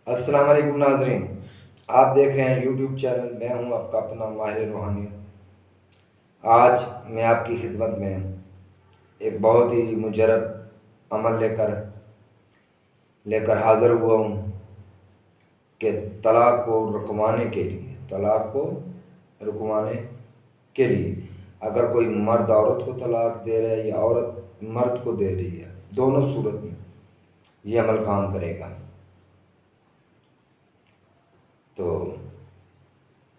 السلام علیکم ناظرین، آپ دیکھ رہے ہیں یوٹیوب چینل۔ میں ہوں آپ کا اپنا ماہر روحانیت۔ آج میں آپ کی خدمت میں ایک بہت ہی مجرب عمل لے کر حاضر ہوا ہوں کہ طلاق کو رکوانے کے لیے اگر کوئی مرد عورت کو طلاق دے رہا ہے یا عورت مرد کو دے رہی ہے، دونوں صورت میں یہ عمل کام کرے گا۔ تو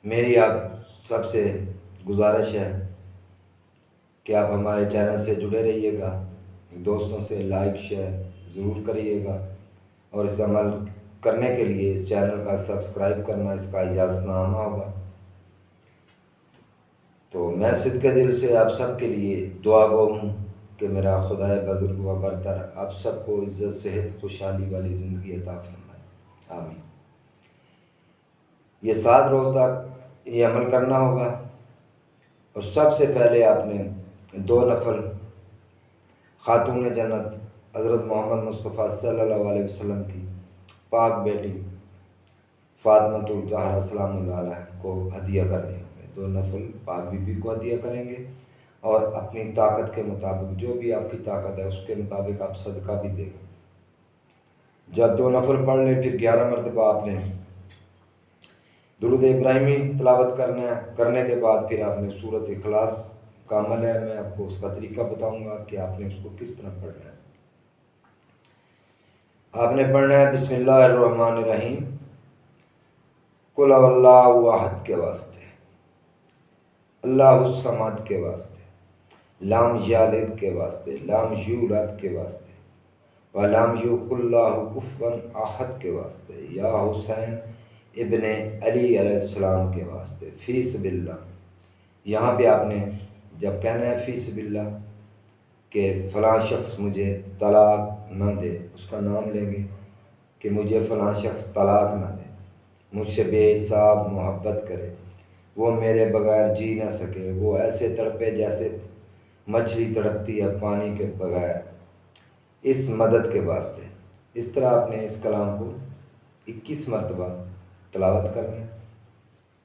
میری آپ سب سے گزارش ہے کہ آپ ہمارے چینل سے جڑے رہیے گا، دوستوں سے لائک شیئر ضرور کریے گا، اور اس عمل کرنے کے لیے اس چینل کا سبسکرائب کرنا اس کا اجازت نامہ ہوگا۔ تو میں صدقے دل سے آپ سب کے لیے دعا گو ہوں کہ میرا خدائے بزرگ و برتر آپ سب کو عزت صحت خوشحالی والی زندگی عطا فرمائے، آمین۔ یہ 7 روز تک یہ عمل کرنا ہوگا، اور سب سے پہلے آپ نے 2 نفل خاتون جنت حضرت محمد مصطفیٰ صلی اللہ علیہ وسلم کی پاک بیٹی فاطمۃ الزہرا سلام اللہ علیہ کو ہدیہ کرنے ہوں گے۔ 2 نفل پاک بی بی کو ہدیہ کریں گے، اور اپنی طاقت کے مطابق جو بھی آپ کی طاقت ہے اس کے مطابق آپ صدقہ بھی دیں گے۔ جب 2 نفل پڑھ لیں، پھر 11 مرتبہ آپ نے درود ابراہیمی تلاوت کرنے کے بعد پھر آپ نے سورۃ اخلاص کا عمل ہے، میں آپ کو اس کا طریقہ بتاؤں گا کہ آپ نے اس کو کس طرح پڑھنا ہے۔ آپ نے پڑھنا ہے بسم اللہ الرحمن الرحیم، قل هو اللہ احد کے واسطے، اللہ الصمد کے واسطے، لام یلد کے واسطے، لام یولد کے واسطے، ولم یکن لہ کفوا احد کے واسطے، یا حسین ابن علی علیہ السلام کے واسطے، فی سبیل اللہ۔ یہاں پہ آپ نے جب کہنا ہے فی سبیل اللہ کہ فلاں شخص مجھے طلاق نہ دے، اس کا نام لیں گے کہ مجھے فلاں شخص طلاق نہ دے، مجھ سے بے حساب محبت کرے، وہ میرے بغیر جی نہ سکے، وہ ایسے تڑپے جیسے مچھلی تڑپتی ہے پانی کے بغیر، اس مدد کے واسطے۔ اس طرح آپ نے اس کلام کو 21 مرتبہ تلاوت کرنی،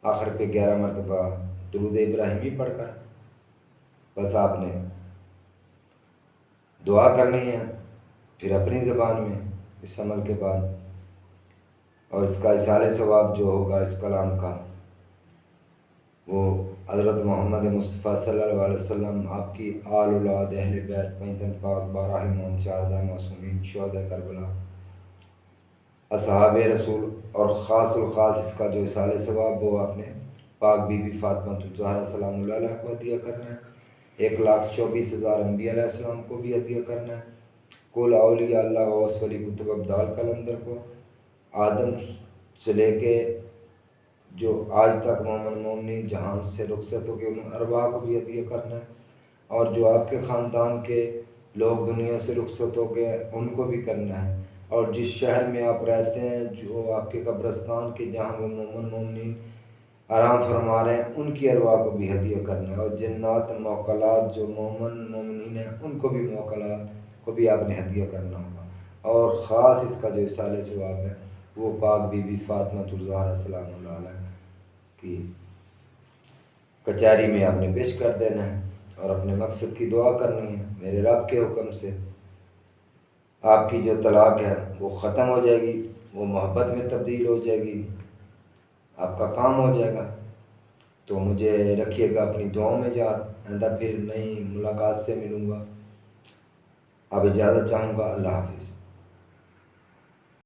آخر پہ 11 مرتبہ درود ابراہیمی پڑھ کر بس آپ نے دعا کرنی ہے، پھر اپنی زبان میں اس عمل کے بعد، اور اس کا اصالِ ثواب جو ہوگا اس کلام کا وہ حضرت محمد مصطفیٰ صلی اللہ علیہ وسلم، آپ کی آل اولاد اہل بیت 15 پاک 12 امام 14 معصومین شہداء کربلا اصحاب رسول، اور خاص الخاص اس کا جو اصالِ ثواب وہ آپ نے پاک بی بی فاطمۃ الزہرا سلام اللہ علیہ کو ہدیہ کرنا ہے، 1,24,000 انبیاء علیہ السلام کو بھی ہدیہ کرنا ہے، کل اولیاء اللہ و ولی کتب ابدال کلندر کو، آدم سے لے کے جو آج تک مومن مومنی جہان سے رخصت ہو کے ان ارواح کو بھی ہدیہ کرنا ہے، اور جو آپ کے خاندان کے لوگ دنیا سے رخصت ہو گئے ان کو بھی کرنا ہے، اور جس شہر میں آپ رہتے ہیں جو آپ کے قبرستان کے جہاں وہ مومن مومنین آرام فرما رہے ہیں ان کی ارواح کو بھی ہدیہ کرنا ہے، اور جنات موکلات جو مومن مومنین ہیں ان کو بھی موکلات کو بھی آپ نے ہدیہ کرنا ہوگا، اور خاص اس کا جو اصالِ ثواب ہے وہ پاک بی بی فاطمۃ الزہرا سلام اللہ علیہ کی کچہری میں آپ نے پیش کر دینا ہے، اور اپنے مقصد کی دعا کرنی ہے۔ میرے رب کے حکم سے آپ کی جو طلاق ہے وہ ختم ہو جائے گی، وہ محبت میں تبدیل ہو جائے گی، آپ کا کام ہو جائے گا۔ تو مجھے رکھیے گا اپنی دعاؤں میں یاد، آئندہ پھر نئی ملاقات سے ملوں گا۔ اب اجازت چاہوں گا، اللہ حافظ۔